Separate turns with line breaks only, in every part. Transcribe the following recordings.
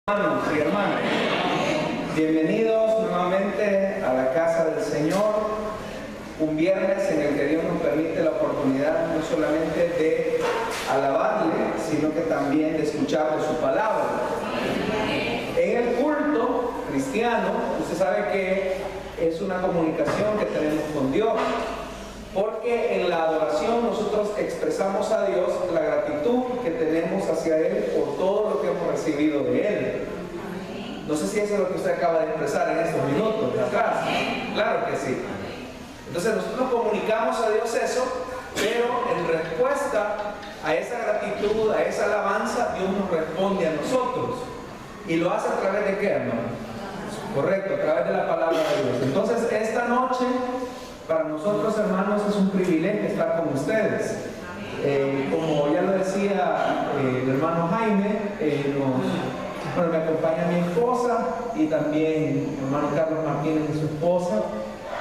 Hermanos y hermanas, bienvenidos nuevamente a la casa del Señor, un viernes en el que Dios nos permite la oportunidad no solamente de alabarle, sino que también de escuchar de su palabra. En el culto cristiano, usted sabe que es una comunicación que tenemos con Dios, porque en la adoración nosotros expresamos a Dios la gratitud que tenemos hacia Él por todo lo que hemos recibido de Él. No sé si eso es lo que usted acaba de expresar en estos minutos de atrás. Claro que sí. Entonces nosotros comunicamos a Dios eso, pero en respuesta a esa gratitud, a esa alabanza, Dios nos responde a nosotros. ¿Y lo hace a través de qué, hermano? Correcto, a través de la palabra de Dios. Entonces esta noche, para nosotros, hermanos, es un privilegio estar con ustedes. Como ya lo decía el hermano Jaime, me acompaña mi esposa y también el hermano Carlos Martínez y su esposa.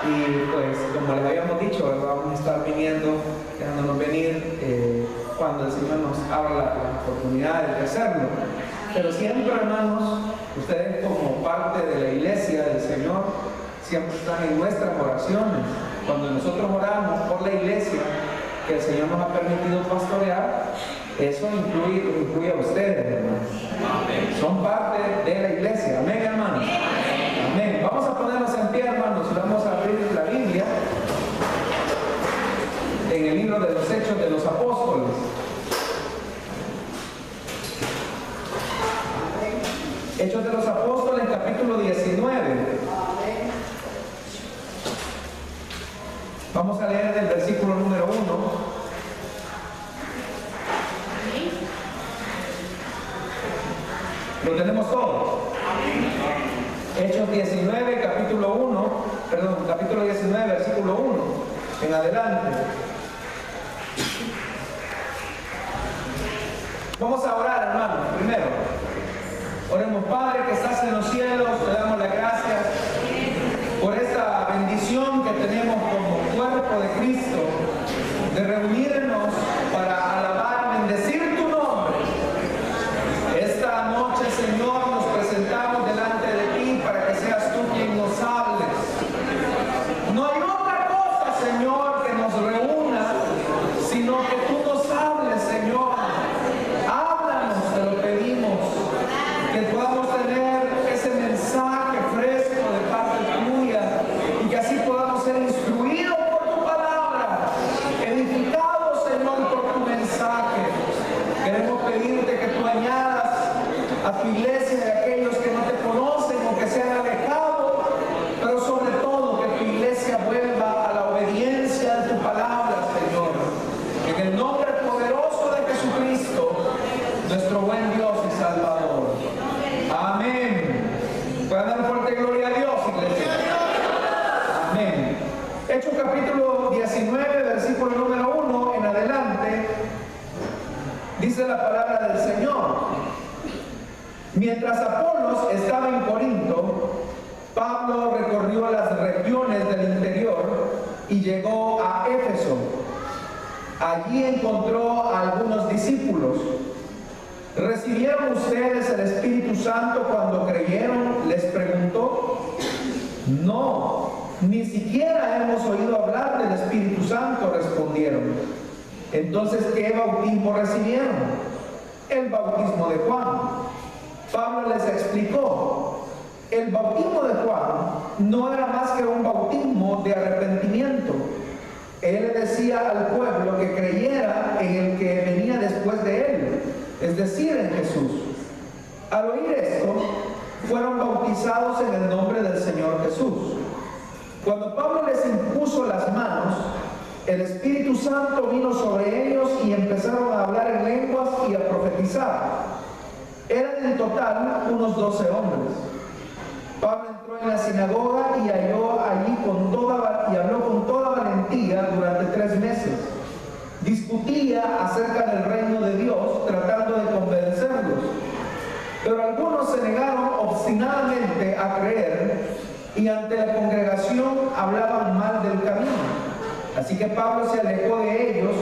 Y pues, como les habíamos dicho, vamos a estar viniendo, dejándonos venir cuando el Señor nos abra la oportunidad de hacerlo. Pero siempre, hermanos, ustedes como parte de la iglesia del Señor, siempre están en nuestras oraciones. Cuando nosotros oramos por la iglesia que el Señor nos ha permitido pastorear, eso incluye a ustedes, hermanos. Amén. Son parte de la iglesia. Amén, hermanos. Amén. Vamos a ponernos en pie, hermanos, y vamos a abrir la Biblia en el libro de los Hechos de los Apóstoles. Hechos de los Apóstoles, capítulo 19. Vamos a leer del versículo número 1. ¿Lo tenemos todo? Hechos 19, capítulo 19, versículo 1 en adelante. Vamos a orar, hermanos, primero. Oremos. Padre que estás en los cielos, te damos las gracias por esta bendición que tenemos como cuerpo de Cristo, de reunirnos para alabar, bendecir tu nombre. Esta noche, Señor, nos presentamos delante de ti para que seas tú quien nos hables. No hay otra cosa, Señor, que nos reúna, sino que tú nos hables, Señor. Háblanos, te lo pedimos, que podamos tener ese mensaje fresco de parte tuya y que así podamos ser instruidos por tu palabra, edificados, Señor, por tu mensaje. Queremos pedirte que tú añadas a tu iglesia de aquellos que no te conocen o que se han alejado, pero sobre todo que tu iglesia vuelva a la obediencia de tu palabra, Señor. En el nombre poderoso de Jesucristo, nuestro buen Dios y Salvador. Amén. Pueden dar fuerte gloria a Dios, iglesia. Amén. Hechos capítulo 19, versículo número 1 en adelante, dice la palabra del Señor. Mientras Apolos estaba en Corinto, Pablo recorrió las regiones del interior y llegó a Éfeso. Allí encontró a algunos discípulos. ¿Recibieron ustedes el Espíritu Santo cuando creyeron?, les preguntó. No, ni siquiera hemos oído hablar del Espíritu Santo, respondieron. Entonces, ¿qué bautismo recibieron? El bautismo de Juan. Pablo les explicó. El bautismo de Juan no era más que un bautismo de arrepentimiento. Él decía al pueblo que creyera en el que venía después de él, es decir, en Jesús. Al oír esto, fueron bautizados en el nombre del Señor Jesús. Cuando Pablo les impuso las manos, el Espíritu Santo vino sobre ellos y empezaron a hablar en lenguas y a profetizar. Eran en total unos 12 hombres. Pablo entró en la sinagoga y habló con toda valentía durante 3 meses. Discutía acerca del reino de Dios, tratando de convencerlos. Pero algunos se negaron obstinadamente a creer y ante la congregación hablaban mal del camino. Así que Pablo se alejó de ellos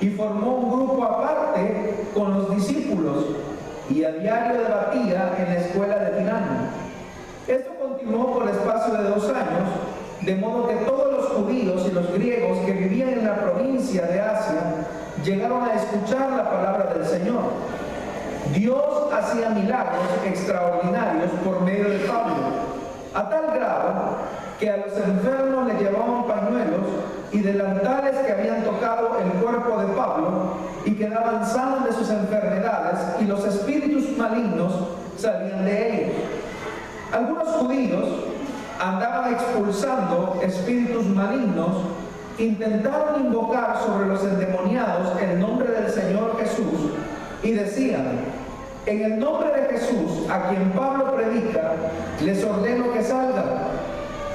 y formó un grupo aparte con los discípulos. y a diario debatía en la escuela de Tirano. Esto continuó por espacio de 2 años, de modo que todos los judíos y los griegos que vivían en la provincia de Asia llegaron a escuchar la palabra del Señor. Dios hacía milagros extraordinarios por medio de Pablo, a tal grado que a los enfermos le llevaban pañuelos y delantales que habían tocado el cuerpo de Pablo y quedaban sanos de sus enfermedades, y los espíritus malignos salían de ellos. Algunos judíos andaban expulsando espíritus malignos, intentaron invocar sobre los endemoniados el nombre del Señor Jesús y decían: en el nombre de Jesús, a quien Pablo predica, les ordeno que salgan.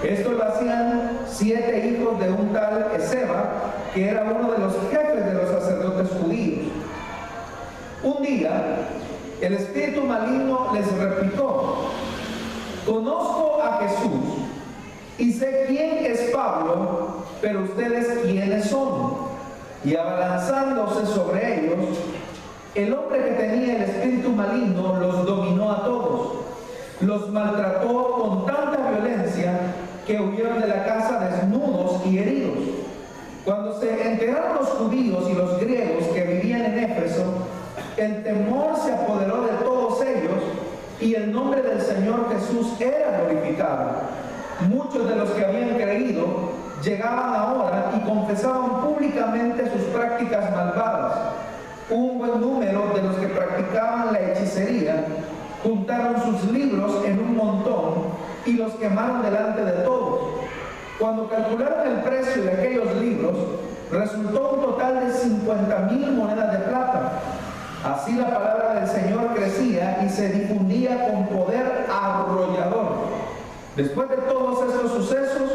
Esto lo hacían 7 hijos de un tal Esceva, que era uno de los jefes de los sacerdotes judíos. Un día, el espíritu maligno les replicó: conozco a Jesús y sé quién es Pablo, pero ustedes quiénes son. Y abalanzándose sobre ellos, el hombre que tenía el espíritu maligno los dominó a todos. Los maltrató con tanta violencia que huyeron de la casa desnudos y heridos. Cuando se enteraron los judíos y los griegos que vivían en Éfeso, el temor se apoderó de todos ellos y el nombre del Señor Jesús era glorificado. Muchos de los que habían creído llegaban ahora y confesaban públicamente sus prácticas malvadas. Un buen número de los que practicaban la hechicería juntaron sus libros en un montón y los quemaron delante de todos. Cuando calcularon el precio de aquellos libros, resultó un total de 50,000 monedas de plata. Así la palabra del Señor crecía y se difundía con poder arrollador. Después de todos estos sucesos,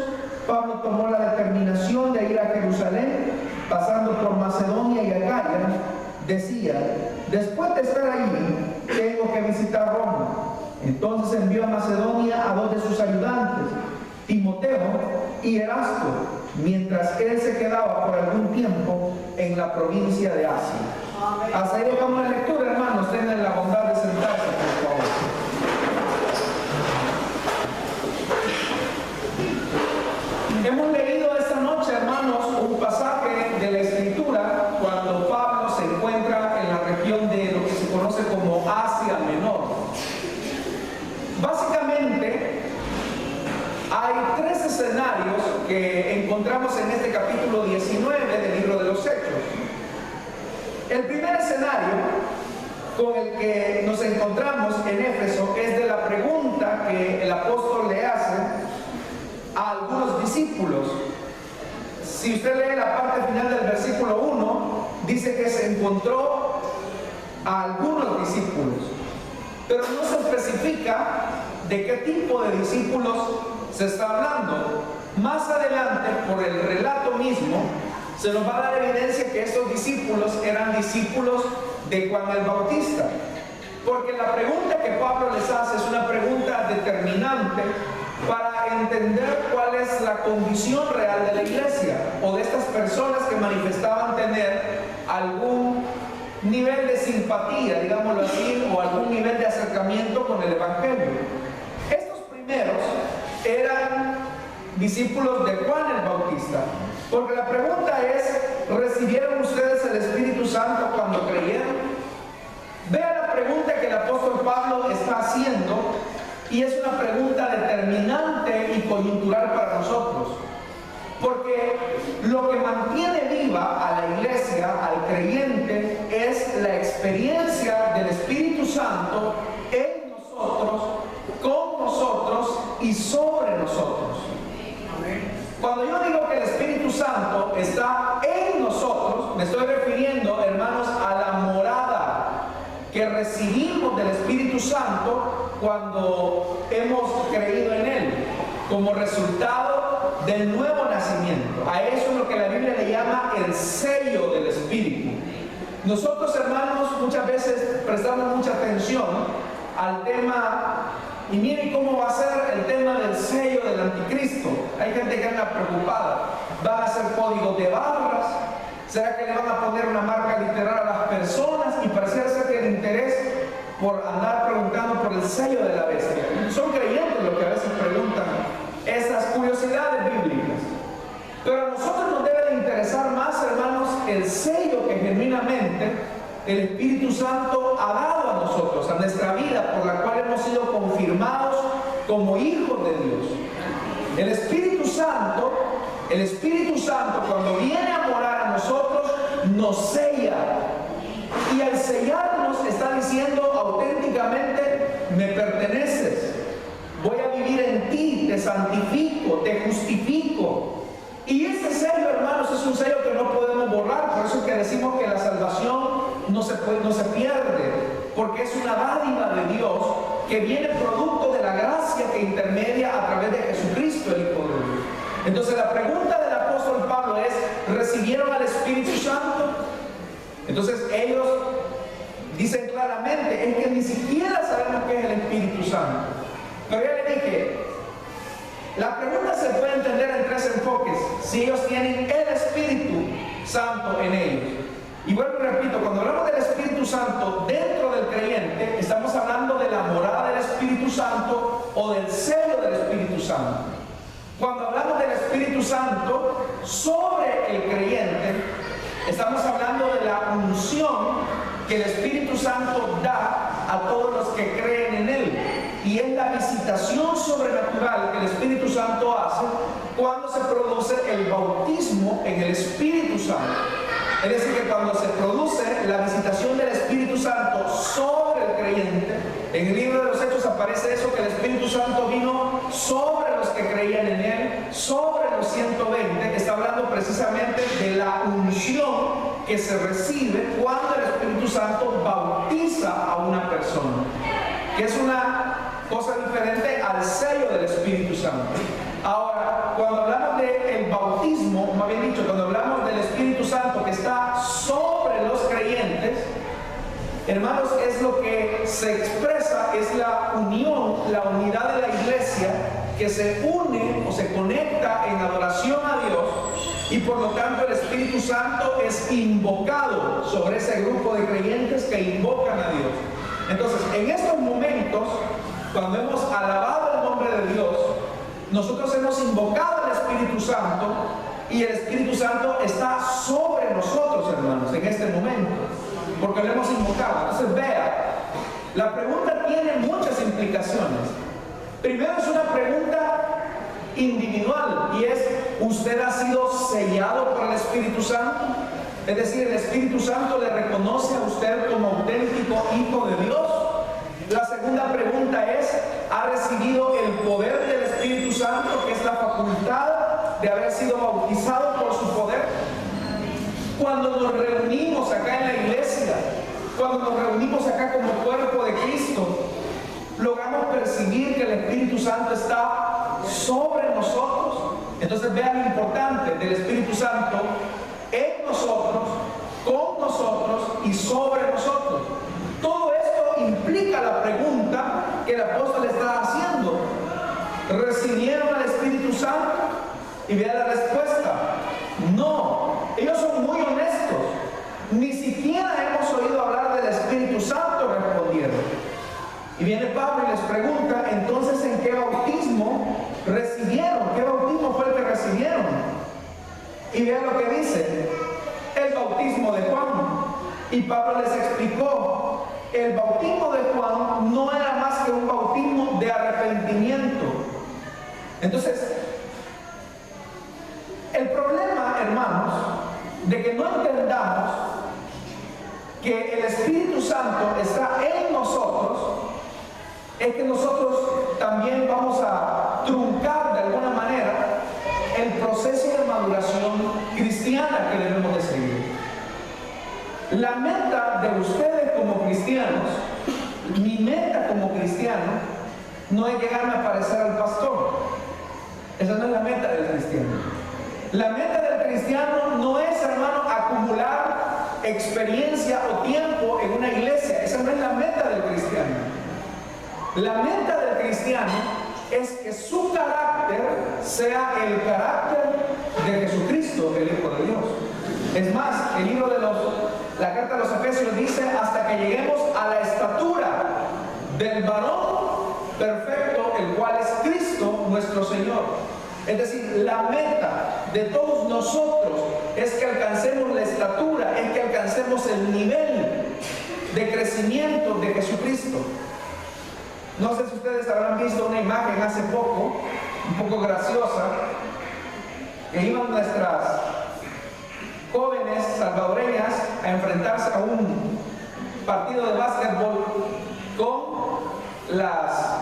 Pablo tomó la determinación de ir a Jerusalén, pasando por Macedonia y Acaya. Decía: después de estar allí, tengo que visitar Roma. Entonces envió a Macedonia a 2 de sus ayudantes, Timoteo y Erasto, mientras él se quedaba por algún tiempo en la provincia de Asia. Hasta ahí dejamos la lectura, hermanos. Tengan la bondad de sentarse, por favor. Hemos leído esta noche, hermanos, un pasaje de la Escritura cuando Pablo se encuentra en la región de lo que se conoce como Asia Menor. Básicamente, hay 3 escenarios que encontramos en este capítulo 19 del libro de los Hechos. El primer escenario con el que nos encontramos en Éfeso es de la pregunta que el apóstol le hace a algunos discípulos. Si usted lee la parte final del versículo 1, dice que se encontró a algunos discípulos, pero no se especifica de qué tipo de discípulos se está hablando. Más adelante, por el relato mismo, se nos va a dar evidencia que estos discípulos eran discípulos de Juan el Bautista, porque la pregunta que Pablo les hace es una pregunta determinante para entender cuál es la condición real de la iglesia o de estas personas que manifestaban tener algún nivel de simpatía, digámoslo así, o algún nivel de acercamiento con el Evangelio. Estos primeros eran discípulos de Juan el Bautista, porque la pregunta es: ¿recibieron ustedes el Espíritu Santo cuando creyeron? Vea la pregunta que el apóstol Pablo está haciendo, y es una pregunta determinante y coyuntural para nosotros, porque lo que mantiene viva a la iglesia, al creyente, es la experiencia del Espíritu Santo en nosotros, con nosotros y sobre nosotros. Cuando yo digo que el Espíritu Santo está en nosotros, me estoy refiriendo, hermanos, a la morada que recibimos del Espíritu Santo cuando hemos creído en Él, como resultado del nuevo nacimiento. A eso es lo que la Biblia le llama el sello del Espíritu. Nosotros, hermanos, muchas veces prestamos mucha atención al tema, y miren cómo va a ser el tema del sello del anticristo. Hay gente que anda preocupada. ¿Van a ser códigos de barras? ¿Será que le van a poner una marca literal a las personas? Y pareciera ser que el interés por andar preguntando por el sello de la bestia. Son creyentes los que a veces preguntan esas curiosidades bíblicas. Pero a nosotros nos debe de interesar más, hermanos, el sello que genuinamente el Espíritu Santo ha dado a nosotros, a nuestra vida, por la cual hemos sido confirmados como hijos de Dios. El Espíritu Santo, cuando viene a morar a nosotros, nos sella. Y al sellarnos está diciendo auténticamente: me perteneces, voy a vivir en ti, te santifico, te justifico. Y ese sello, hermanos, es un sello que no podemos borrar. Por eso es que decimos que la salvación no se pierde, porque es una dádiva de Dios que viene producto de la gracia que intermedia a través de Jesucristo, el Hijo de Dios. Entonces la pregunta del apóstol Pablo es: ¿recibieron al Espíritu Santo? Entonces ellos dicen claramente: es que ni siquiera sabemos qué es el Espíritu Santo. Pero ya le dije, la pregunta se puede entender en tres enfoques: si ellos tienen el Espíritu Santo en ellos. Y vuelvo y repito, cuando hablamos del Espíritu Santo dentro del creyente, estamos hablando de la morada del Espíritu Santo o del sello del Espíritu Santo. Cuando hablamos del Espíritu Santo sobre el creyente, estamos hablando de la unción que el Espíritu Santo da a todos los que creen en Él. Y es la visitación sobrenatural que el Espíritu Santo hace cuando se produce el bautismo en el Espíritu Santo. Es decir, que cuando se produce la visitación del Espíritu Santo sobre el creyente, en el libro de los Hechos aparece eso, que el Espíritu Santo vino sobre los que creían en Él, sobre los 120, que está hablando precisamente de la unción que se recibe cuando el Espíritu Santo bautiza a una persona, que es una cosa diferente al sello del Espíritu Santo. Ahora, cuando hablamos del bautismo, más bien dicho, cuando hablamos del Espíritu Santo que está sobre los creyentes, hermanos, es lo que se expresa, es la unión, la unidad de la iglesia que se une o se conecta en adoración a Dios, y por lo tanto el Espíritu Santo es invocado sobre ese grupo de creyentes que invocan a Dios. Entonces, en estos momentos, cuando hemos alabado el nombre de Dios, nosotros hemos invocado al Espíritu Santo, y el Espíritu Santo está sobre nosotros, hermanos, en este momento, porque lo hemos invocado. Entonces, vea, la pregunta tiene muchas implicaciones. Primero, es una pregunta individual, y es: ¿usted ha sido sellado por el Espíritu Santo? Es decir, ¿el Espíritu Santo le reconoce a usted como auténtico hijo de Dios? La segunda pregunta es: ¿ha recibido el poder del Espíritu Santo, que es la facultad de haber sido bautizado por su poder? Cuando nos reunimos acá en la iglesia, cuando nos reunimos acá como cuerpo de Cristo, logramos percibir que el Espíritu Santo está sobre nosotros. Entonces, vean lo importante del Espíritu Santo: en nosotros, con nosotros y sobre nosotros. Todo esto implica la pregunta que el apóstol está haciendo: ¿recibieron al Espíritu Santo? Y vean la respuesta: no. Ellos son muy honestos. Ni siquiera hemos oído hablar del Espíritu Santo, respondieron. Y viene Pablo y les pregunta: entonces, ¿en qué bautismo recibieron? ¿Qué bautismo fue el que recibieron? Y vean lo que dice: el bautismo de Juan. Y Pablo les explicó: el bautismo de Juan no era más que un bautismo de arrepentimiento. Entonces, el problema, hermanos, de que no entendamos que el Espíritu Santo está en nosotros, es que nosotros también vamos a truncar de alguna manera el proceso de maduración cristiana que debemos de seguir. La meta de ustedes como cristianos, mi meta como cristiano, no es llegarme a parecer al pastor. Esa no es la meta del cristiano. La meta del cristiano no es, hermano, acumular experiencia o tiempo en una iglesia. Esa no es la meta del cristiano. La meta del cristiano es que su carácter sea el carácter de Jesucristo, el Hijo de Dios. Es más, el libro de la carta a los Efesios dice: hasta que lleguemos a la estatura del varón perfecto, el cual es Cristo nuestro Señor. Es decir, la meta de todos nosotros es que alcancemos la estatura, es que alcancemos el nivel de crecimiento de Jesucristo. No sé si ustedes habrán visto una imagen hace poco, un poco graciosa, que iban nuestras jóvenes salvadoreñas a enfrentarse a un partido de básquetbol con las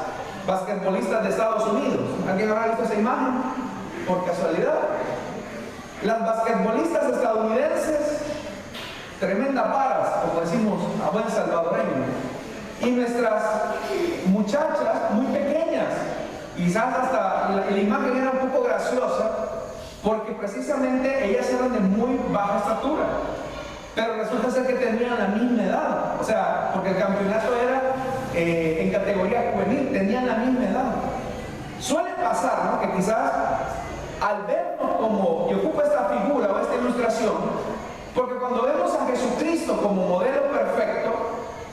basquetbolistas de Estados Unidos. ¿Alguien habrá visto esa imagen? Por casualidad. Las basquetbolistas estadounidenses, tremenda paras, como decimos a buen salvadoreño. Y nuestras muchachas muy pequeñas, quizás hasta la imagen era un poco graciosa, porque precisamente ellas eran de muy baja estatura, pero resulta ser que tenían la misma edad, o sea, porque el campeonato era en categoría juvenil, tenían la misma edad. Suele pasar, ¿no?, que quizás al vernos como, y ocupo esta figura o esta ilustración, porque cuando vemos a Jesucristo como modelo perfecto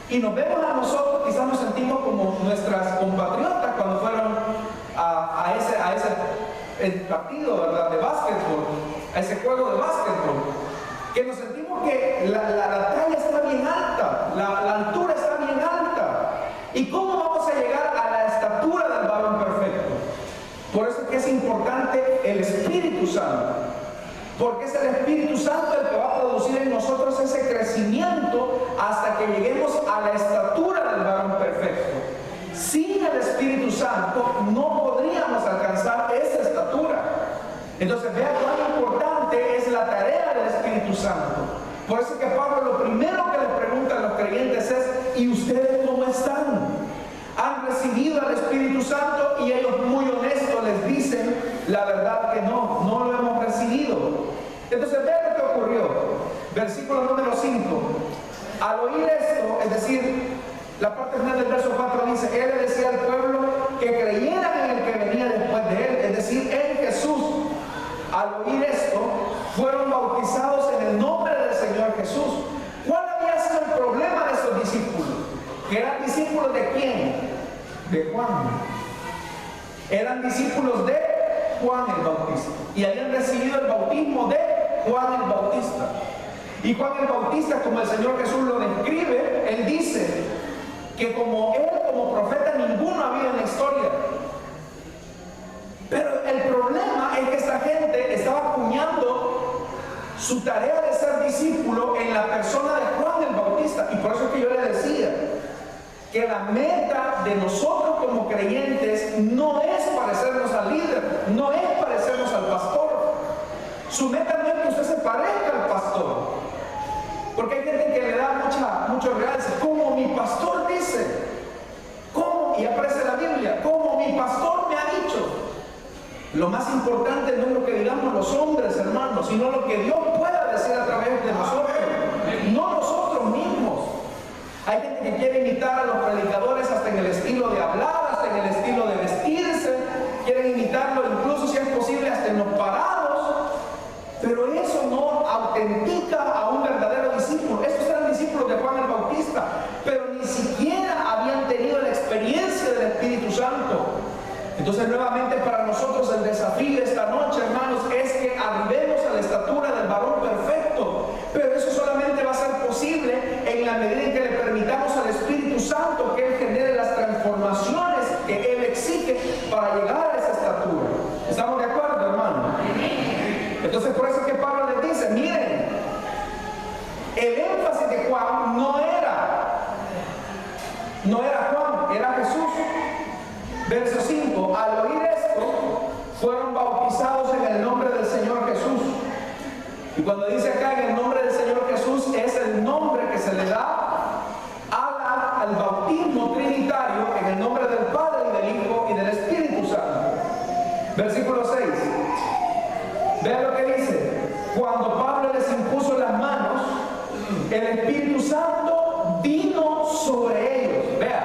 y nos vemos a nosotros, quizás nos sentimos como nuestras compatriotas cuando fueron a ese partido, ¿verdad?, de básquetbol, a ese juego de básquetbol, que nos sentimos que la talla está bien alta, la altura está bien alta. ¿Y cómo vamos a llegar a la estatura del varón perfecto? Por eso es que es importante el Espíritu Santo, porque es el Espíritu Santo el que va a producir en nosotros ese crecimiento hasta que lleguemos a la estatura del varón perfecto. Sin el Espíritu Santo no podríamos alcanzar esa estatura. Entonces vea cuán importante es la tarea del Espíritu Santo. Por eso es que Pablo lo primero que les pregunta a los creyentes es: ¿y ustedes cómo están? ¿Han recibido al Espíritu Santo? Y ellos muy honestos les dicen la verdad que no lo hemos recibido. Entonces vean lo que ocurrió. Versículo número 5. Al oír esto, es decir, la parte final del verso 4 dice: él le decía al pueblo que creyeran en el que venía después de él, es decir, en Jesús. Al oír esto, fueron bautizados en el nombre del Señor Jesús. ¿Cuál había sido el problema de esos discípulos? ¿Que eran discípulos de quién? De Juan. Eran discípulos de Juan el Bautista y habían recibido el bautismo de Juan el Bautista. Y Juan el Bautista, como el Señor Jesús lo describe, él dice que como él, como profeta, ninguno había en la historia. Pero el problema es que esta gente estaba acuñando su tarea de ser discípulo en la persona de Juan el Bautista. Y por eso es que yo le decía que la meta de nosotros como creyentes no es parecernos al líder, no es parecernos al pastor. Su meta no es que usted se parezca al pastor, porque hay gente que le da mucho realce. Como mi pastor dice, como, y aparece la Biblia, como mi pastor me ha dicho. Lo más importante no es lo que digamos los hombres, hermanos, sino lo que Dios pueda decir a través de nosotros, no nosotros mismos. Hay gente que quiere imitar a los predicadores hasta en el estilo de hablar, hasta en el estilo de vestirse, quieren imitarlo incluso, si es posible, hasta en los parados, pero eso no autentica a un verdadero discípulo. Estos eran discípulos de Juan el Bautista, pero ni siquiera habían tenido la experiencia del Espíritu Santo. Entonces, nuevamente para nosotros el desafío esta noche, hermanos, es que arribemos a la estatura del varón perfecto. Pero eso solamente va a ser posible en la medida en que le permitamos al Espíritu Santo que Él genere las transformaciones que Él exige para llegar a esa estatura. ¿Estamos de acuerdo, hermano? Entonces, por eso es que Pablo les dice: miren, el énfasis de Juan no era Juan, era Jesús. Verso 5: al oír esto, fueron bautizados en el nombre del Señor Jesús. Y cuando dice acá en el nombre del Señor Jesús, es el nombre que se le da al bautismo trinitario, en el nombre del Padre y del Hijo y del Espíritu Santo. Versículo 6. Vean lo que dice: cuando Pablo les impuso las manos, el Espíritu Santo vino sobre ellos. Vean,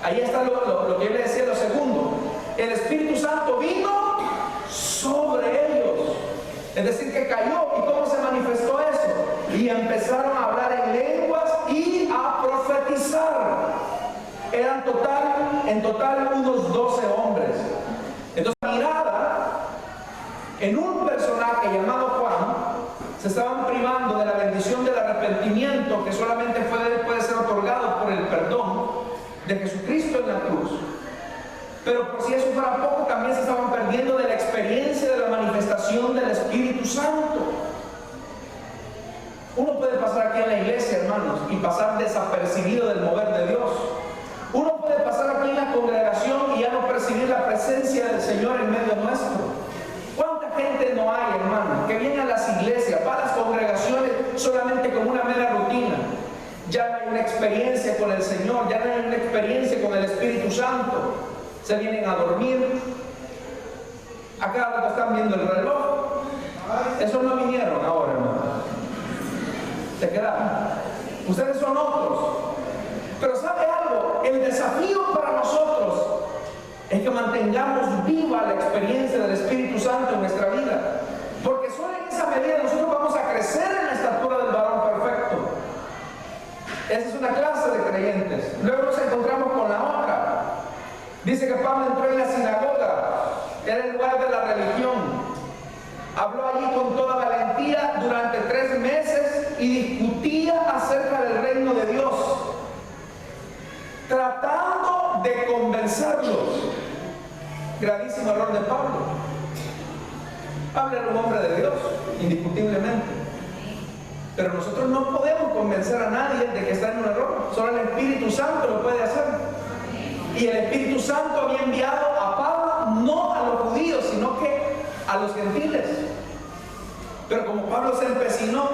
ahí está lo que yo le decía, lo segundo. El Espíritu Santo vino sobre ellos. Es decir, que cayó. ¿Y cómo se manifestó eso? Y empezaron a hablar en lenguas y a profetizar. Eran en total unos 12 hombres. Entonces, mirada en un personaje llamado Juan, se estaban privando de la bendición del arrepentimiento que solamente puede ser otorgado por el perdón de Jesucristo en la cruz. Pero por si eso fuera poco, también se estaban perdiendo de la experiencia de la manifestación del Espíritu Santo. Uno puede pasar aquí en la iglesia, hermanos, y pasar desapercibido del mover de Dios. Uno puede pasar aquí en la congregación y ya no percibir la presencia del Señor en medio nuestro. ¿Cuánta gente no hay, hermano, que viene a las iglesias, va a las congregaciones solamente como una mera rutina? Ya no hay una experiencia con el Señor, ya no hay una experiencia con el Espíritu Santo. Se vienen a dormir. A cada rato están viendo el reloj. Esos no vinieron ahora, hermano. Se quedaron. Ustedes son otros. Pero ¿sabe algo? El desafío para nosotros es que mantengamos viva la experiencia del Espíritu Santo en nuestra vida. Porque solo en esa medida nosotros vamos a crecer en la estatura del varón perfecto. Esa es una clase de creyentes. Luego nos encontramos con la otra. Dice que Pablo entró en la sinagoga, era el lugar de la religión. Habló allí con toda valentía durante 3 meses y discutía acerca del reino de Dios, tratando de convencerlos. Gravísimo error de Pablo. Pablo era un hombre de Dios, indiscutiblemente. Pero nosotros no podemos convencer a nadie de que está en un error. Solo el Espíritu Santo lo puede hacer. Y el Espíritu Santo había enviado a Pablo no a los judíos, sino que a los gentiles. Pero como Pablo se empecinó,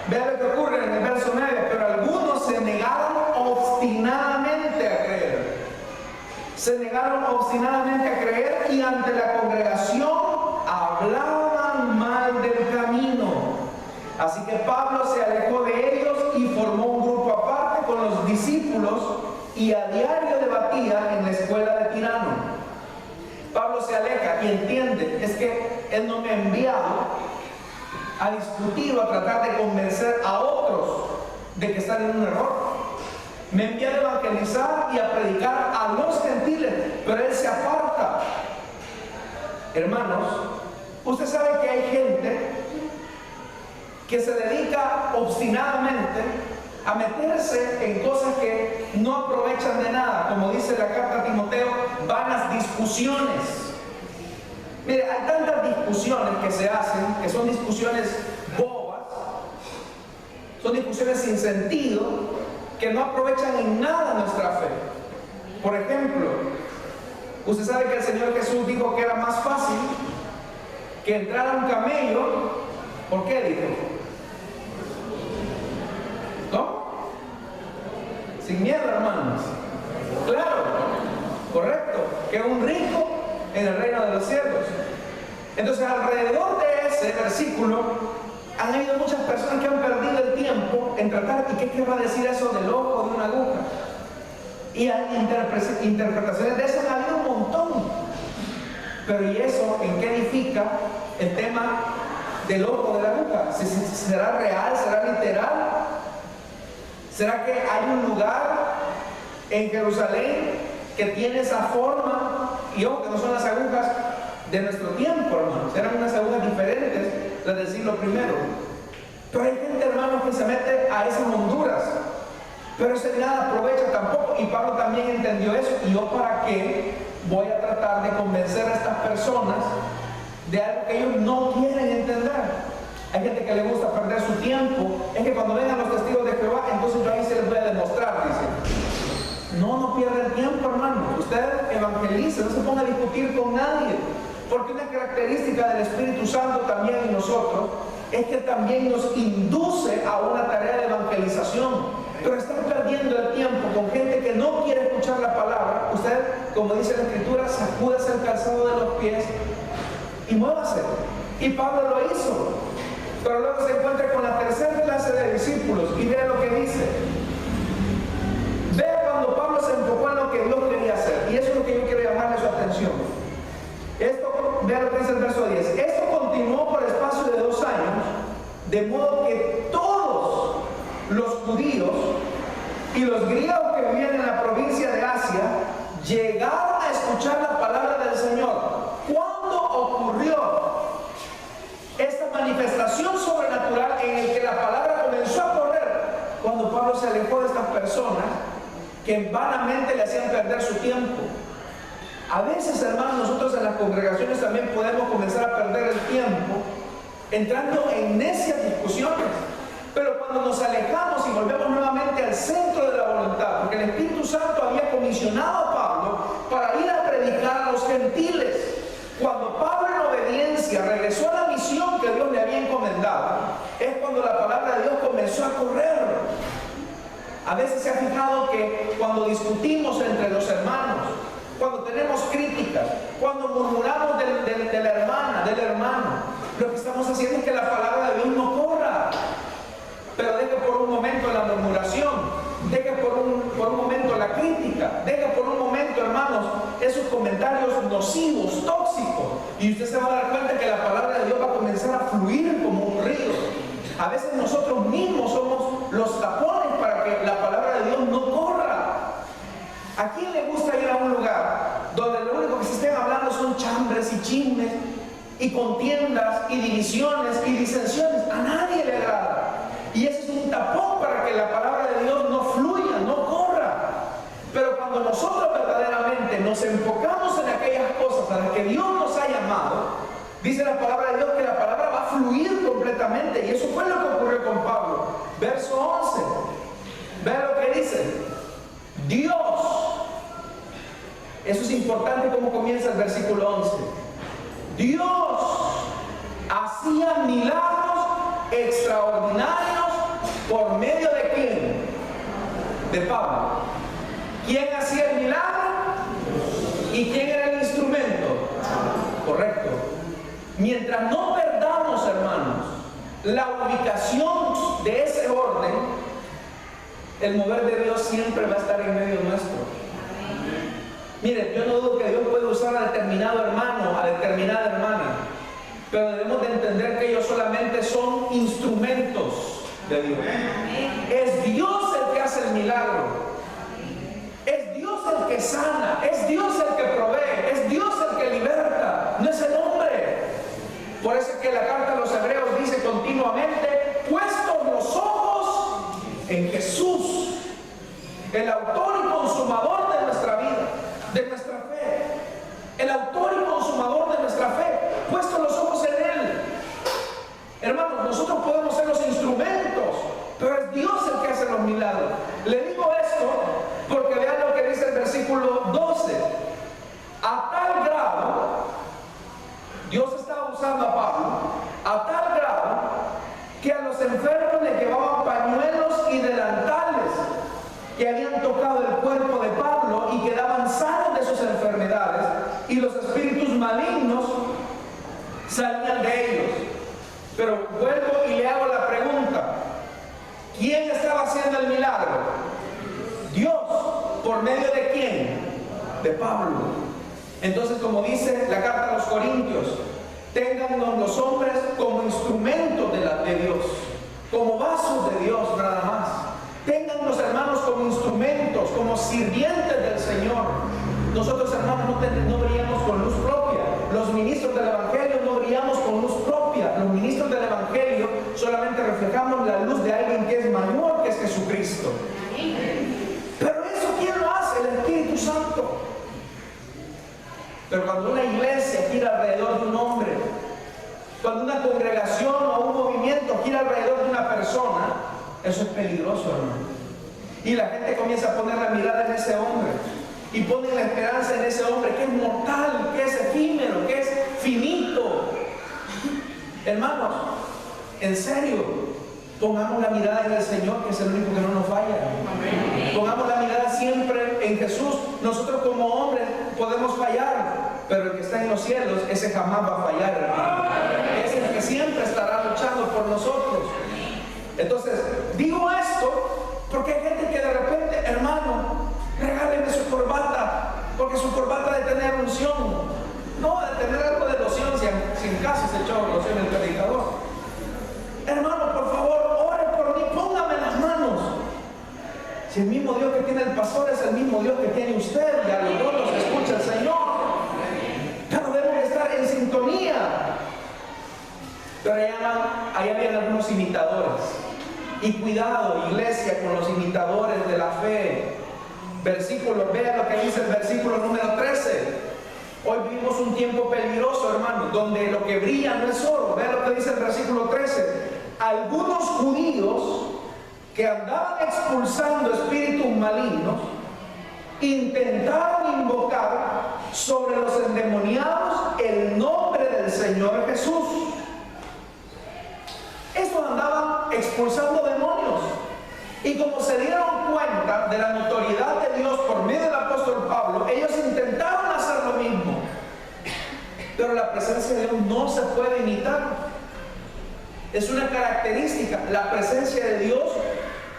vea lo que ocurre en el verso 9, pero algunos se negaron obstinadamente a creer. Se negaron obstinadamente a creer y ante la congregación hablaban mal del camino. Así que Pablo se alejó de ellos y formó un grupo aparte con los discípulos y a diario debatía en la escuela de Tirano. Pablo se aleja y entiende, es que él no me ha enviado a discutir o a tratar de convencer a otros de que están en un error. Me envía a evangelizar y a predicar a los gentiles, pero él se aparta. Hermanos, usted sabe que hay gente que se dedica obstinadamente a meterse en cosas que no aprovechan de nada, como dice la carta a Timoteo, vanas discusiones. Mire, hay tantas discusiones que se hacen, que son discusiones bobas, son discusiones sin sentido, que no aprovechan en nada nuestra fe. Por ejemplo, usted sabe que el Señor Jesús dijo que era más fácil que entrar a un camello. ¿Por qué dijo? ¿No? Sin miedo, hermanos. Claro, correcto, que un rico en el reino de los cielos. Entonces, alrededor de ese versículo han habido muchas personas que han perdido el tiempo en tratar, ¿y qué querrá decir eso del ojo de una aguja? Y hay interpretaciones de eso, ha habido un montón. Pero ¿y eso en qué edifica el tema del ojo de la aguja? ¿Será real? ¿Será literal? ¿Será que hay un lugar en Jerusalén que tiene esa forma? Y ojo, que no son las agujas de nuestro tiempo, hermanos. Eran unas agujas diferentes, las del siglo I. Pero hay gente, hermanos, que se mete a esas honduras. Pero ese nada aprovecha tampoco. Y Pablo también entendió eso. ¿Y yo para qué voy a tratar de convencer a estas personas de algo que ellos no quieren entender? Hay gente que le gusta perder su tiempo. Es que cuando vengan los testigos de Jehová, entonces yo ahí se les voy a demostrar, dice. No pierda el tiempo, hermano. Usted evangelice, no se ponga a discutir con nadie. Porque una característica del Espíritu Santo también en nosotros es que también nos induce a una tarea de evangelización. Pero estar perdiendo el tiempo con gente que no quiere escuchar la palabra, usted, como dice la Escritura, sacúdese el calzado de los pies y muévase. Y Pablo lo hizo. Pero luego se encuentra con la tercera clase de discípulos y vea lo que dice. Vea cuando Pablo se enfocó en lo que Dios quería hacer. Y eso es lo que yo quiero llamarle su atención. Esto, vea lo que dice el verso 10. Esto continuó por espacio de 2 años, de modo que todos los judíos y los griegos que vivían en la provincia de llegaron a escuchar la palabra del Señor. ¿Cuándo ocurrió esta manifestación sobrenatural en el que la palabra comenzó a correr? Cuando Pablo se alejó de estas personas que vanamente le hacían perder su tiempo. A veces, hermanos, nosotros en las congregaciones también podemos comenzar a perder el tiempo entrando en necias discusiones. Pero cuando nos alejamos y volvemos nuevamente al centro de la voluntad, porque el Espíritu Santo había comisionado a Pablo para ir a predicar a los gentiles. Cuando Pablo, en obediencia, regresó a la misión que Dios le había encomendado, es cuando la palabra de Dios comenzó a correr. A veces se ha fijado que cuando discutimos entre los hermanos, cuando tenemos críticas, cuando murmuramos de la hermana, del hermano, lo que estamos haciendo es que la palabra de Dios no corra. Pero deje por un momento la murmuración, deje por un momento la crítica, deje por un momento, hermanos, esos comentarios nocivos, tóxicos, y usted se va a dar cuenta que la palabra de Dios va a comenzar a fluir como un río. A veces nosotros mismos somos los tapones para que la palabra de Dios no corra. ¿A quién le gusta ir a un lugar donde lo único que se estén hablando son chambres y chismes y contiendas y divisiones y disensiones? A nadie le agrada. Y ese es un tapón para que la palabra de Dios no fluya, no corra. Pero cuando nosotros verdaderamente nos enfocamos en aquellas cosas a las que Dios nos ha llamado, dice la palabra de Dios que la palabra va a fluir completamente. Y eso fue lo que ocurrió con Pablo. Verso 11. Vean lo que dice. Dios. Eso es importante como comienza el versículo 11. Dios hacía milagros extraordinarios por medio de ¿quién? De Pablo. ¿Quién hacía el milagro? ¿Y quién era el instrumento? Correcto. Mientras no perdamos, hermanos, la ubicación de ese orden, el mover de Dios siempre va a estar en medio nuestro. Miren, yo no dudo que Dios puede usar a determinado hermano, a determinada hermana, pero debemos de entender que ellos solamente son instrumentos de Dios. Es Dios el que hace el milagro. Es Dios el que sana. Es Dios el que provee. Es Dios el que liberta. No es el hombre. Por eso es que la carta a los hebreos dice continuamente: puestos los ojos en Jesús, el autor y consumador de nuestra vida, de nuestra fe. El autor y consumador de nuestra fe. Puestos los ojos en Él. Hermanos, nosotros podemos ser los instrumentos, pero es Dios el que hace los milagros. Le digo esto porque vean lo que dice el versículo 12. A tal grado, Dios estaba usando a Pablo, a tal grado que a los enfermos le llevaban pañuelos y delantales que habían tocado el cuerpo de Pablo y quedaban sanos de sus enfermedades, y los espíritus malignos salían de ellos. Pero vuelvo y le hago la pregunta: ¿quién estaba haciendo el milagro? Dios. ¿Por medio de quién? De Pablo. Entonces, como dice la carta a los Corintios, téngannos los hombres como instrumentos de Dios, como vasos de Dios, nada más. Téngannos, hermanos, como instrumentos, como sirvientes del Señor. Nosotros, hermanos, no brillamos con luz propia. Los ministros del Evangelio no brillamos con luz propia. Los ministros del Evangelio solamente reflejamos la luz de alguien que es mayor, que es Jesucristo. Pero eso, ¿quién lo hace? El Espíritu Santo. Pero cuando una iglesia gira alrededor de un hombre, cuando una congregación o un movimiento gira alrededor de una persona, eso es peligroso, hermano. Y la gente comienza a poner la mirada en ese hombre y pone la esperanza en ese hombre que es mortal, que es efímero, que es finito. Hermanos, en serio, pongamos la mirada en el Señor, que es el único que no nos falla. Pongamos la mirada siempre en Jesús. Nosotros como hombres podemos fallar, pero el que está en los cielos, ese jamás va a fallar, hermano. Es el que siempre estará luchando por nosotros. Entonces, digo esto porque hay gente que de repente, hermano, regáleme su corbata, porque su corbata de tener unción, no de tener algo de loción, si en caso se echó loción el predicador. Hermano, por favor, ore por mí, póngame las manos. Si el mismo Dios que tiene el pastor es el mismo Dios que tiene usted, y a los dos los Pero ahí habían algunos imitadores. Y cuidado, iglesia, con los imitadores de la fe. Vean lo que dice el versículo número 13. Hoy vivimos un tiempo peligroso, hermanos, donde lo que brilla no es oro. Vean lo que dice el versículo 13. Algunos judíos que andaban expulsando espíritus malignos intentaron invocar sobre los endemoniados el nombre del Señor Jesús. Estos andaban expulsando demonios, y como se dieron cuenta de la notoriedad de Dios por medio del apóstol Pablo, ellos intentaron hacer lo mismo. Pero la presencia de Dios no se puede imitar. Es una característica. La presencia de Dios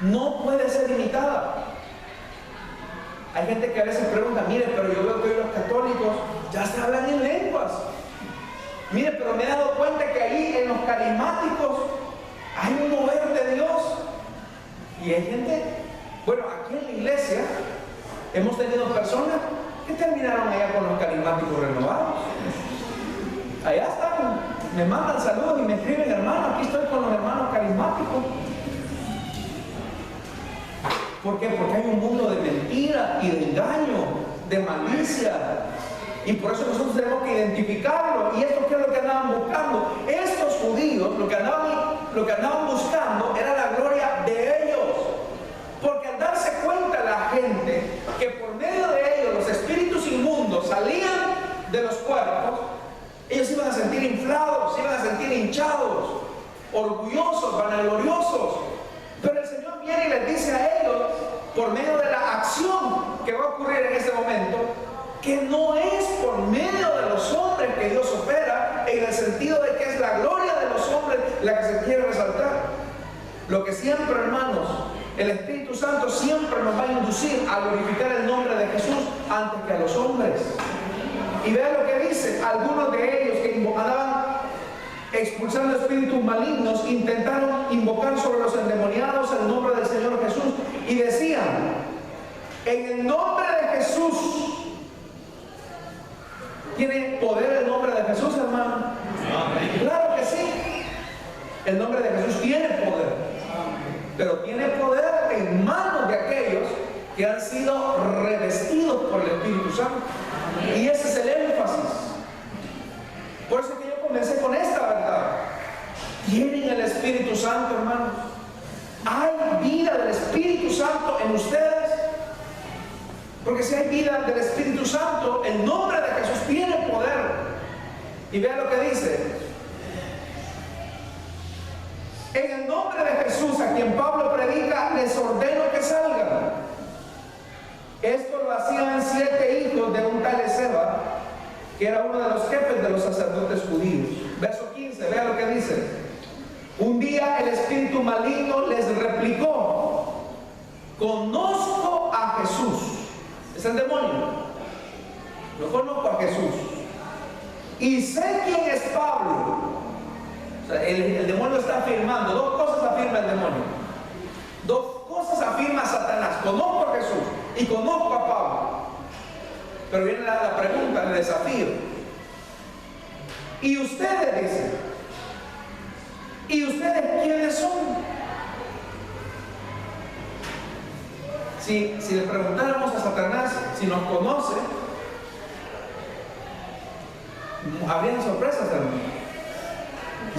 no puede ser imitada. Hay gente que a veces pregunta: mire, pero yo veo que hoy los católicos ya se hablan en lenguas. Mire, pero me he dado cuenta que ahí en los carismáticos hay un mover de Dios. Y hay gente, bueno, aquí en la iglesia hemos tenido personas que terminaron allá con los carismáticos renovados. Allá están, me mandan saludos y me escriben: hermano, aquí estoy con los hermanos carismáticos. ¿Por qué? Porque hay un mundo de mentira y de engaño, de malicia. Y por eso nosotros tenemos que identificarlo. ¿Y esto qué es lo que andaban buscando? Estos judíos lo que andaban buscando era la gloria de ellos. Porque al darse cuenta la gente que por medio de ellos los espíritus inmundos salían de los cuerpos, ellos se iban a sentir inflados, se iban a sentir hinchados, orgullosos, vanagloriosos. Pero el Señor viene y les dice a ellos, por medio de la acción que va a ocurrir en este momento, que no es por medio de los hombres que Dios opera, en el sentido de que es la gloria de los hombres la que se quiere resaltar. Lo que siempre, hermanos, el Espíritu Santo siempre nos va a inducir a glorificar el nombre de Jesús antes que a los hombres. Y vean lo que dice: algunos de ellos que andaban expulsando espíritus malignos intentaron invocar sobre los endemoniados el nombre del Señor Jesús y decían: en el nombre de Jesús. ¿Tiene poder el nombre de Jesús, hermano? Claro que sí. El nombre de Jesús tiene poder, pero tiene poder en manos de aquellos que han sido revestidos por el Espíritu Santo. Y ese es el énfasis. Por eso que yo comencé con esta verdad. ¿Tienen el Espíritu Santo, hermanos? ¿Hay vida del Espíritu Santo en ustedes? Porque si hay vida del Espíritu Santo, el nombre de Jesús tiene poder. Y vean lo que dice: en el nombre de Jesús, a quien Pablo predica, les ordeno que salgan. Esto lo hacían 7 hijos de un tal Esceva, que era uno de los jefes de los sacerdotes judíos. Verso 15, vean lo que dice: un día el espíritu maligno les replicó: conozco a Jesús. Es el demonio. Yo conozco a Jesús y sé quién es Pablo. O sea, el demonio está afirmando 2 cosas. Afirma el demonio 2 cosas, afirma Satanás: conozco a Jesús y conozco a Pablo. Pero viene la pregunta, el desafío: ¿y ustedes? Dicen, ¿y ustedes quiénes son? Si le preguntáramos a Satanás si nos conoce, habrían sorpresas, hermano.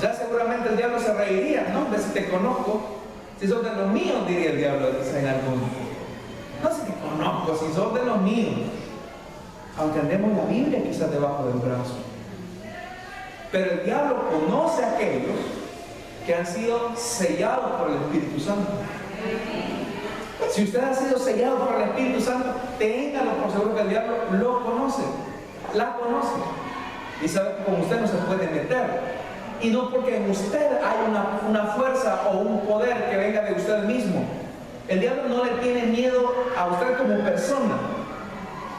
Ya seguramente el diablo se reiría: no, de si te conozco, si sos de los míos, diría el diablo en alguno. No, si te conozco, si sos de los míos. Aunque andemos la Biblia quizás debajo del brazo. Pero el diablo conoce a aquellos que han sido sellados por el Espíritu Santo. Si usted ha sido sellado por el Espíritu Santo, téngalo por seguro que el diablo lo conoce, la conoce, y sabe que con usted no se puede meter. Y no porque en usted hay una fuerza o un poder que venga de usted mismo. El diablo no le tiene miedo a usted como persona.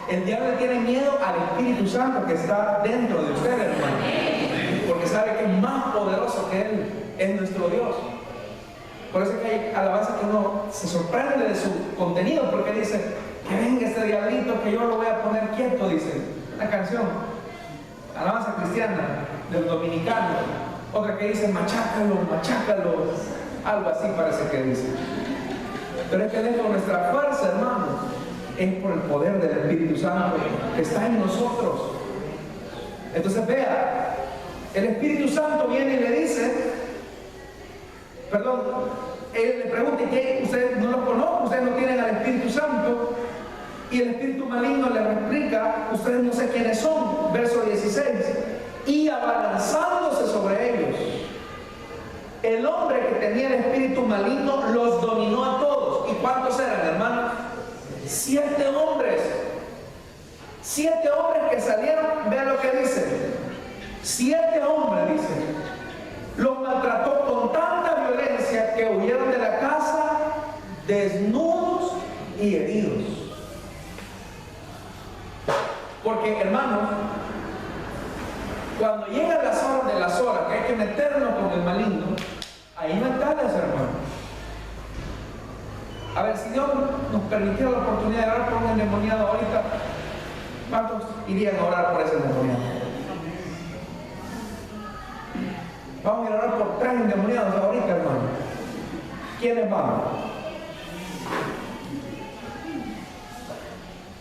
El diablo le tiene miedo al Espíritu Santo que está dentro de usted, hermano. Porque sabe que es más poderoso que él, es nuestro Dios. Por eso que hay alabanza que uno se sorprende de su contenido, porque dice: que venga este diablito que yo lo voy a poner quieto, dice una canción, alabanza cristiana del dominicano. Otra que dice, machácalo, machácalo. Algo así parece que dice. Pero es que dentro de nuestra fuerza, hermano, es por el poder del Espíritu Santo que está en nosotros. Entonces vea, el Espíritu Santo viene y le dice, perdón, él le pregunta, ¿qué? Ustedes no lo conocen, ustedes no tienen al Espíritu Santo. Y el espíritu maligno le replica, ustedes no sé quiénes son. Verso 16. Y abalanzándose sobre ellos, el hombre que tenía el espíritu maligno los dominó a todos. ¿Y cuántos eran, hermanos? 7 hombres. 7 hombres que salieron, vean lo que dice. 7 hombres, dice. Los maltrató con tanta violencia que huyeron de la casa desnudos y heridos. Porque, hermanos, cuando llegan las horas que hay que meternos con el maligno, ahí no está ese hermano. A ver, si Dios nos permitiera la oportunidad de orar por un endemoniado ahorita, ¿cuántos irían a orar por ese endemoniado? Vamos a ir a orar por 3 endemoniados ahorita, hermano. ¿Quiénes van?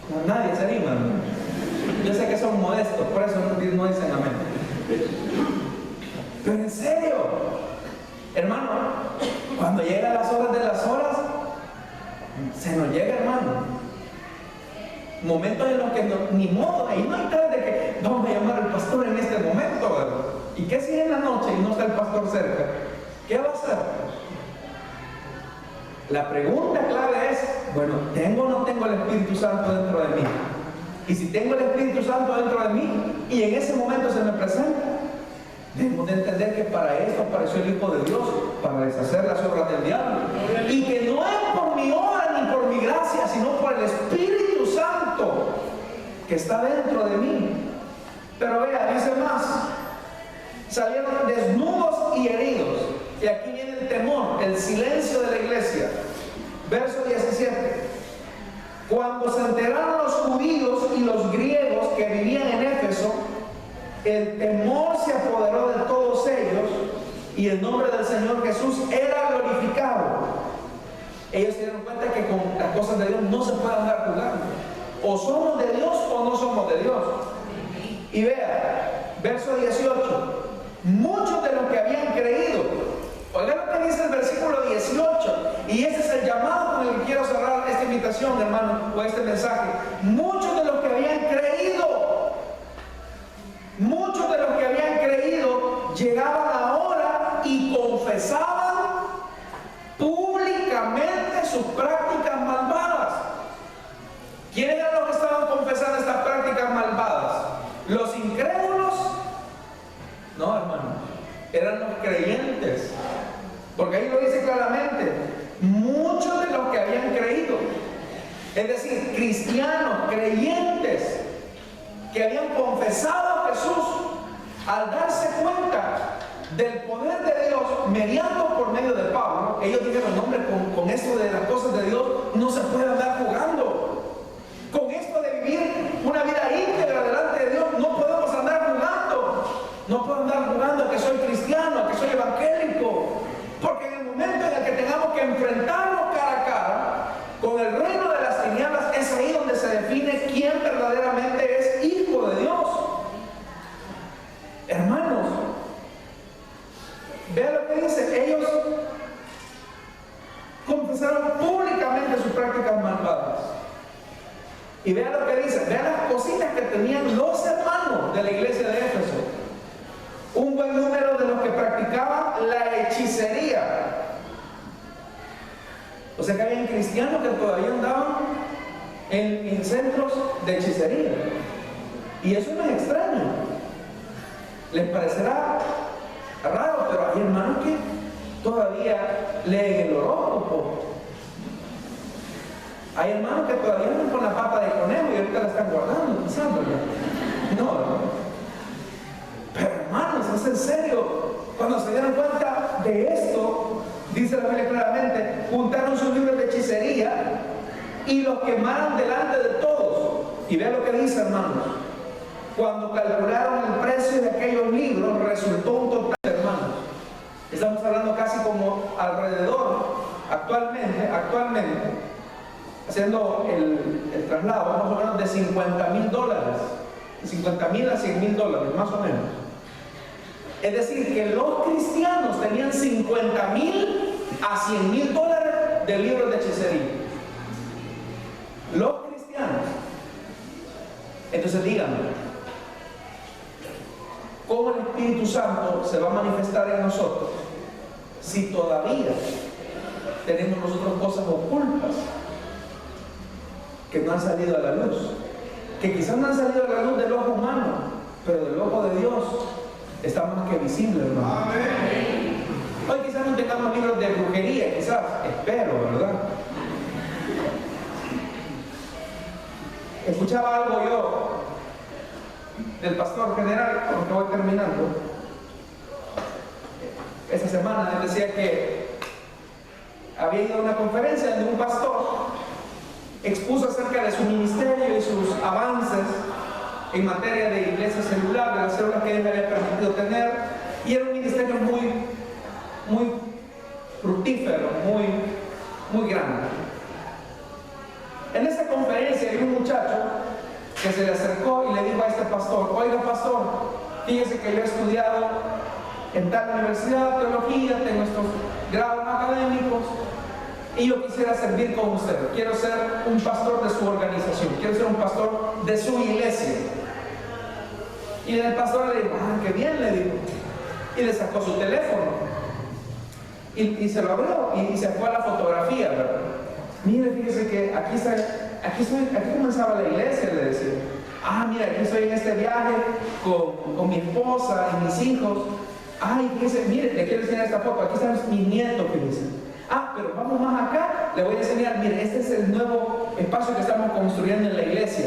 No, nadie se anima, ¿no? Yo sé que son modestos, por eso no dicen amén. Pero en serio, hermano, cuando llegan las horas de las horas, se nos llega, hermano, momentos en los que no, ni modo, ahí no hay tal de que vamos a llamar al pastor en este momento, ¿verdad? ¿Y qué si en la noche y no está el pastor cerca? ¿Qué va a hacer? La pregunta clave es, bueno, ¿tengo o no tengo el Espíritu Santo dentro de mí? Y si tengo el Espíritu Santo dentro de mí y en ese momento se me presenta, debemos de entender que para esto apareció el Hijo de Dios, para deshacer las obras del diablo. Y que no es por mi obra ni por mi gracia, sino por el Espíritu Santo que está dentro de mí. Pero vea, dice más, salieron desnudos y heridos. Y aquí viene el temor, el silencio de la iglesia. Verso 17. Cuando se enteraron los judíos y los griegos que vivían en Éfeso, el temor se apoderó de todos ellos y el nombre del Señor Jesús era glorificado. Ellos se dieron cuenta que con las cosas de Dios no se puede andar jugando. O somos de Dios o no somos de Dios. Y vea, verso 18. Muchos de los que habían creído, oigan lo que dice el versículo 18, y ese es el llamado con el que quiero cerrar esta invitación, hermano, o este mensaje. Muchos de los que habían creído, llegaban ahora y confesaban públicamente sus prácticas malvadas. ¿Quiénes eran los que estaban confesando estas prácticas malvadas? ¿Los incrédulos? No, hermano, eran los creyentes. Porque ahí lo dice claramente, muchos de los que habían creído, es decir, cristianos, creyentes, que habían confesado a Jesús, al darse cuenta del poder de Dios mediando por medio de Pablo, ellos dijeron, hombre, con esto de las cosas de Dios no se puede andar jugando. Con esto de vivir una vida íntegra delante de Dios no podemos andar jugando. No puedo andar jugando a que soy cristiano, a que soy evangélico. Porque en el momento en el que tengamos que enfrentarnos cara a cara con el reino de las tinieblas, es ahí donde se define quién verdaderamente es hijo de Dios. Hermanos, vean lo que dice, ellos confesaron públicamente sus prácticas malvadas. Y vean lo que dice, vean las cositas que tenían los hermanos de la iglesia de Éfeso. Un buen número de los que practicaban la hechicería. O sea que había cristianos que todavía andaban en centros de hechicería. Y eso no es extraño. Les parecerá raro, pero hay hermanos que todavía leen el horóscopo. Hay hermanos que todavía andan con la pata de conejo y ahorita la están guardando, pensándola. No. Pero hermanos, es en serio. Cuando se dieron cuenta de esto, dice la Biblia claramente, juntaron sus libros de hechicería y los quemaron delante de todos. Y vean lo que dice, hermanos. Cuando calcularon el precio de aquellos libros, resultó un total, hermanos, Estamos hablando casi como alrededor, actualmente, haciendo el traslado, vamos hablando de $50,000, de $50,000 a $100,000, más o menos. Es decir, que los cristianos tenían $50,000 a $100,000 de libros de hechicería. Los cristianos. Entonces díganme, ¿cómo el Espíritu Santo se va a manifestar en nosotros si todavía tenemos nosotros cosas ocultas que no han salido a la luz? Que quizás no han salido a la luz del ojo humano, pero del ojo de Dios está más que visible, hermano. Amén. Hoy quizás no tengamos libros de brujería, quizás, espero, ¿verdad? Escuchaba algo yo del pastor general, con lo que voy terminando. Esa semana él decía que había ido a una conferencia donde un pastor expuso acerca de su ministerio y sus avances en materia de iglesia celular, de las células que él me había permitido tener, y era un ministerio muy fructífero, muy grande. En esa conferencia hay un muchacho que se le acercó y le dijo a este pastor: oiga pastor, fíjese que yo he estudiado en tal universidad, teología, tengo estos grados académicos y yo quisiera servir con usted, quiero ser un pastor de su organización, quiero ser un pastor de su iglesia. Y el pastor le dijo: ah, qué bien, le dijo, y le sacó su teléfono y se lo abrió y se fue a la fotografía, ¿verdad? Mire, fíjese que aquí comenzaba la iglesia, le decía. Ah, mira, aquí estoy en este viaje con mi esposa y mis hijos. Ay, fíjese, mire, le quiero enseñar esta foto, aquí están mis nietos, fíjese. Ah, pero vamos más acá, le voy a enseñar, mire, este es el nuevo espacio que estamos construyendo en la iglesia.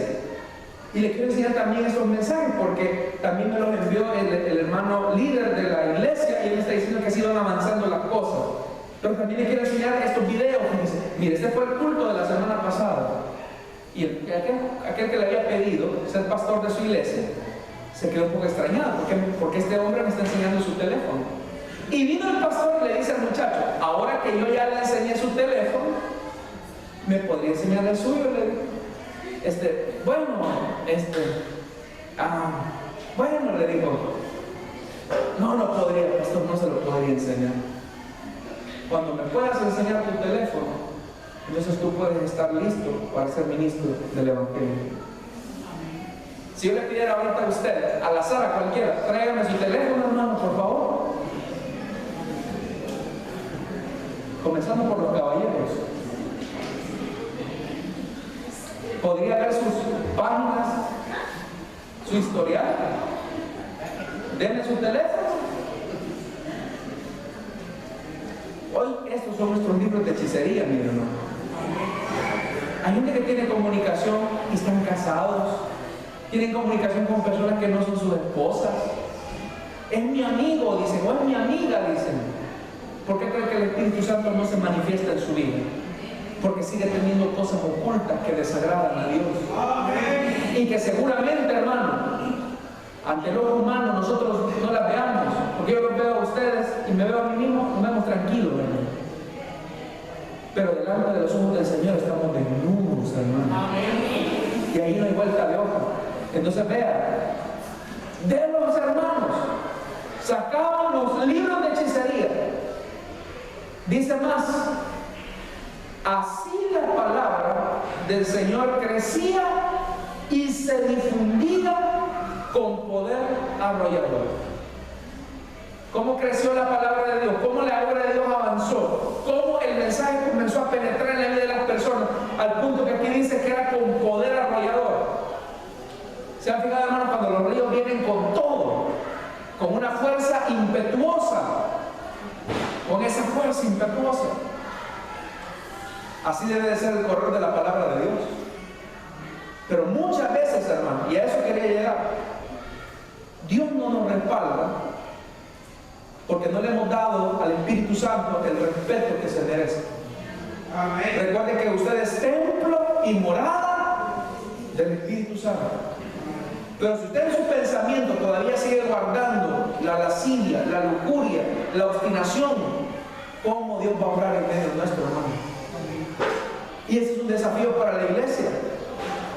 Y le quiero enseñar también esos mensajes, porque también me los envió el hermano líder de la iglesia, y él me está diciendo que así van avanzando las cosas. Pero también le quiero enseñar estos videos, fíjense. Mire, este fue el culto de la semana pasada. Y aquel que le había pedido ser pastor de su iglesia se quedó un poco extrañado, porque este hombre me está enseñando su teléfono. Y vino el pastor y le dice al muchacho: ahora que yo ya le enseñé su teléfono, ¿me podría enseñar el suyo? Le digo. Bueno, le digo, no podría, pastor, no se lo podría enseñar. Cuando me puedas enseñar tu teléfono, entonces tú puedes estar listo para ser ministro del Evangelio. Si yo le pidiera ahorita a usted, al azar, a cualquiera, tráigame su teléfono, hermano, por favor. Comenzando por los caballeros. Podría ver sus páginas, su historial. Denle su teléfono. Hoy estos son nuestros libros de hechicería, mi hermano. Hay gente que tiene comunicación y están casados. Tienen comunicación con personas que no son sus esposas. Es mi amigo, dicen, o es mi amiga, dicen. ¿Por qué creen que el Espíritu Santo no se manifiesta en su vida? Porque sigue teniendo cosas ocultas que desagradan a Dios. Amén. Y que seguramente, hermano, ante el ojo humano nosotros no las veamos. Porque yo los veo a ustedes y me veo a mí mismo, nos vemos tranquilos, hermano. Pero delante de los ojos del Señor estamos desnudos, hermano. Amén. Y ahí no hay vuelta de hoja. Entonces vea, de los hermanos sacaban los libros de hechicería. Dice más: así la palabra del Señor crecía y se difundía con poder arrollador. ¿Cómo creció la palabra de Dios? ¿Cómo la obra de Dios avanzó? ¿Cómo el mensaje comenzó a penetrar en la vida de las personas? Al punto que aquí dice que era con poder arrollador. ¿Se han fijado, hermano, cuando los ríos vienen con todo? Con una fuerza impetuosa. Con esa fuerza impetuosa. Así debe de ser el correr de la palabra de Dios. Pero muchas veces, hermano, y a eso quería llegar, Dios no nos respalda porque no le hemos dado al Espíritu Santo el respeto que se merece. Amén. Recuerden que usted es templo y morada del Espíritu Santo. Pero si usted en su pensamiento todavía sigue guardando la lascivia, la lujuria, la obstinación, ¿cómo Dios va a obrar en medio nuestro, hermano? Y ese es un desafío para la iglesia.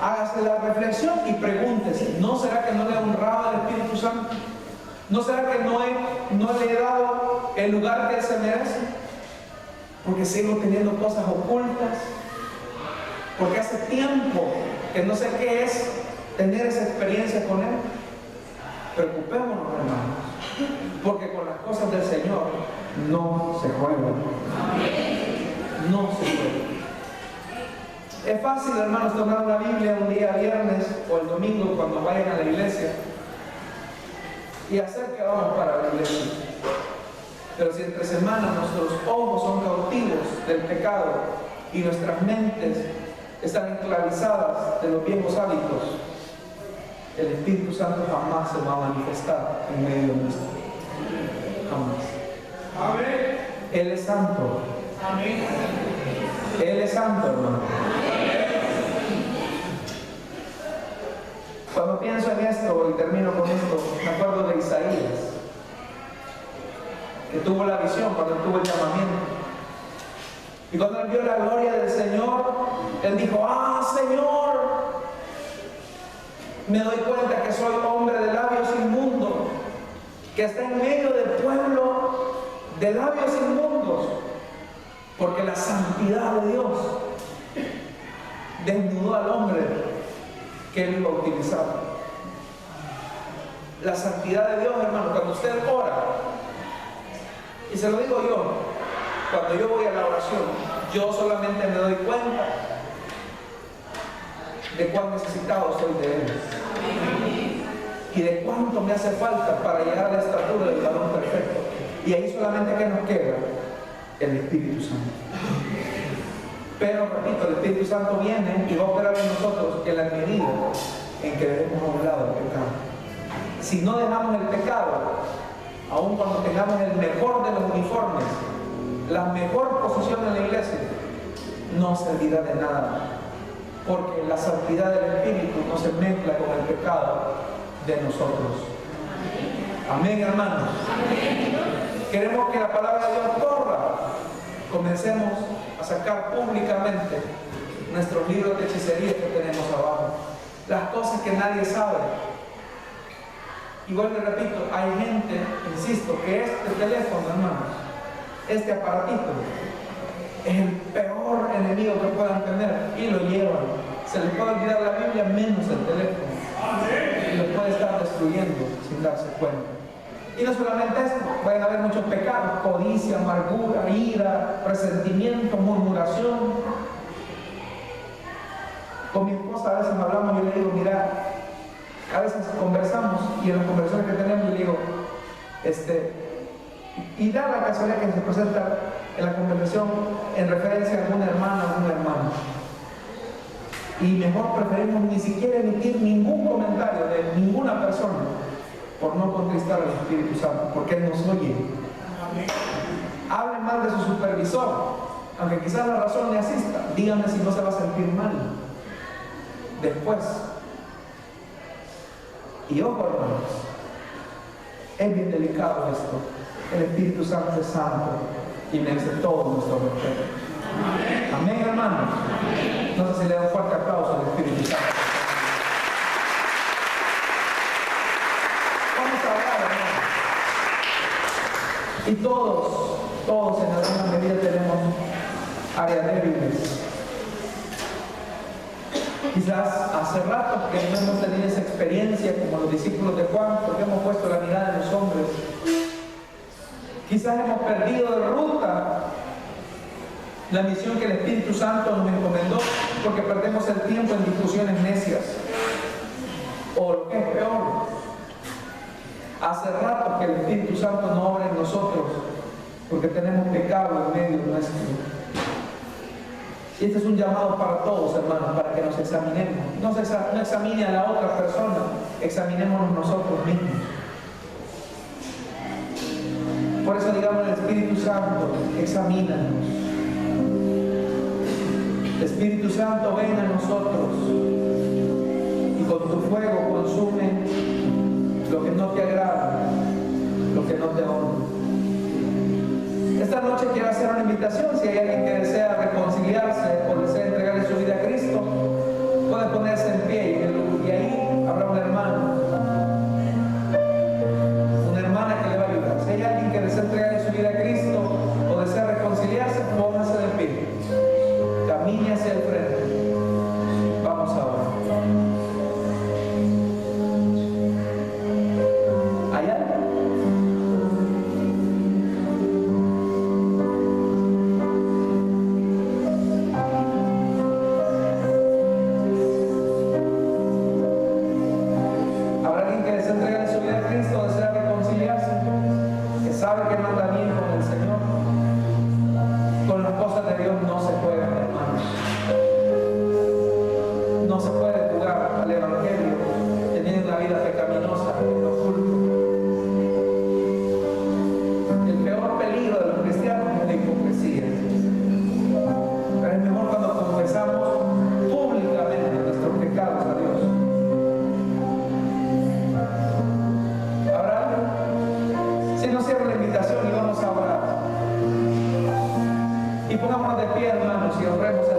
Hágase la reflexión y pregúntese, ¿no será que no le he honrado al Espíritu Santo? ¿No será que no le he dado el lugar que Él se merece? Porque sigo teniendo cosas ocultas. Porque hace tiempo que no sé qué es tener esa experiencia con Él. Preocupémonos, hermanos, porque con las cosas del Señor no se juega. No se juega. Es fácil, hermanos, tomar una Biblia un día viernes o el domingo cuando vayan a la iglesia y hacer que vamos para la iglesia. Pero si entre semanas nuestros ojos son cautivos del pecado y nuestras mentes están esclavizadas de los viejos hábitos, el Espíritu Santo jamás se va a manifestar en medio nuestro. Jamás. Amén. Él es santo. Amén. Él es santo, hermano. Cuando pienso en esto y termino con esto, me acuerdo de Isaías, que tuvo la visión cuando tuvo el llamamiento. Y cuando él vio la gloria del Señor, él dijo: ¡ah, Señor! Me doy cuenta que soy hombre de labios inmundos, que está en medio del pueblo de labios inmundos, porque la santidad de Dios desnudó al hombre que él iba a utilizar. La santidad de Dios, hermano, cuando usted ora, y se lo digo yo, cuando yo voy a la oración, yo solamente me doy cuenta de cuán necesitado soy de Él y de cuánto me hace falta para llegar a la estatura del varón perfecto. Y ahí solamente que nos queda el Espíritu Santo. Pero repito, el Espíritu Santo viene y va a operar en nosotros en la medida en que dejemos a un lado el pecado. Si no dejamos el pecado, aun cuando tengamos el mejor de los uniformes, la mejor posición en la iglesia, no servirá de nada, porque la santidad del Espíritu no se mezcla con el pecado de nosotros. Amén, hermanos. Queremos que la palabra de Dios corra. Comencemos a sacar públicamente nuestros libros de hechicería que tenemos abajo, las cosas que nadie sabe. Igual le repito, hay gente, insisto, que este teléfono, hermanos, este aparatito, es el peor enemigo que puedan tener y lo llevan. Se les puede olvidar la Biblia menos el teléfono. Y lo puede estar destruyendo sin darse cuenta. Y no solamente esto, pueden haber muchos pecados: codicia, amargura, ira, resentimiento, murmuración. Con mi esposa a veces hablamos y yo le digo: mira, a veces conversamos y en las conversaciones que tenemos yo le digo, y da la casualidad que se presenta en la conversación en referencia a alguna hermana o algún hermano. Y mejor preferimos ni siquiera emitir ningún comentario de ninguna persona por no contristar al Espíritu Santo, porque Él nos oye. Hable mal de su supervisor, aunque quizás la razón le asista. Dígame si no se va a sentir mal después. Y ojo, hermanos, es bien delicado esto. El Espíritu Santo es santo y merece todo nuestro respeto. Amén, hermanos. No sé si le da un fuerte aplauso al Espíritu Santo. Vamos a hablar, hermanos. Y todos en alguna medida tenemos áreas débiles. Quizás hace rato que no hemos tenido esa experiencia como los discípulos de Juan, porque hemos puesto la mirada en los hombres. Quizás hemos perdido de ruta la misión que el Espíritu Santo nos encomendó, porque perdemos el tiempo en discusiones necias. O lo que es peor, hace rato que el Espíritu Santo no obra en nosotros, porque tenemos pecado en medio nuestro. Y este es un llamado para todos, hermanos, para que nos examinemos. No examine a la otra persona, examinémonos nosotros mismos. Por eso digamos al Espíritu Santo: examínanos. Espíritu Santo, ven a nosotros y con tu fuego consume lo que no te agrada, lo que no te honra. Esta noche quiero hacer una invitación. Si hay alguien que desea reconciliarse o desea entregarle su vida a Cristo, puede ponerse en pie y ahí habrá un hermano, una hermana que le va a ayudar. Si hay alguien que desea entregarle su vida a Cristo o desea reconciliarse, póngase de pie, camine hacia el frente. Vamos ahora. ¿Hay alguien? ¿Habrá alguien que desea entregarle su vida a Cristo o desea reconciliarse? Que sabe que no anda bien con el Señor. Con las cosas de Dios no se juega, hermanos. No se puede jugar al Evangelio teniendo una vida pecaminosa en lo oculto. El peor peligro de los cristianos es la hipocresía. Pero es mejor cuando confesamos públicamente nuestros pecados a Dios. ¿Habrá algo? Si no, cierro la invitación y vamos a orar. Y pongámonos de pie, hermanos, y oremos a